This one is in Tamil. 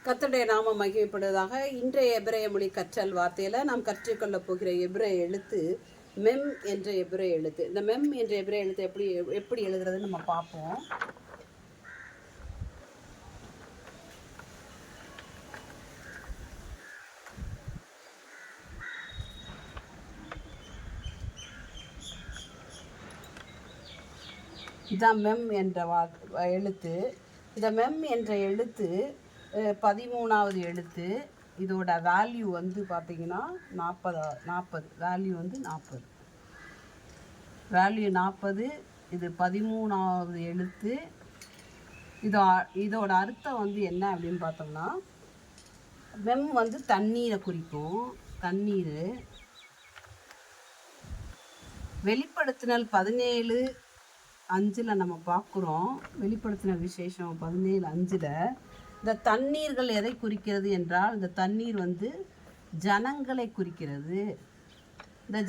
கர்த்தருடைய நாமம் மகிமைப்படுவதாக. இன்றைய எபிரேய மொழி கற்றல் வார்த்தையில் நாம் கற்றுக்கொள்ள போகிற எபிரேய எழுத்து மெம் என்ற எபிரேய எழுத்து. இந்த மெம் என்ற எபிரேய எழுத்து எப்படி எழுதுறதுன்னு நம்ம பார்ப்போம். இதுதான் மெம் என்ற எழுத்து. இந்த மெம் என்ற எழுத்து 13வது எழுத்து. இதோட வேல்யூ வந்து பார்த்திங்கன்னா 40 வேல்யூ வந்து 40. வேல்யூ 40. இது 13வது எழுத்து. இதோட அர்த்தம் வந்து என்ன அப்படின்னு பார்த்தோம்னா, மெம் வந்து தண்ணீரை குறிக்கும். தண்ணீர். வெளிப்படுத்தினல் 17:5 நம்ம பார்க்குறோம். வெளிப்படுத்தின விசேஷம் 17:5 இந்த தண்ணீர்கள் எதை குறிக்கிறது என்றால், இந்த தண்ணீர் வந்து ஜனங்களை குறிக்கிறது. இந்த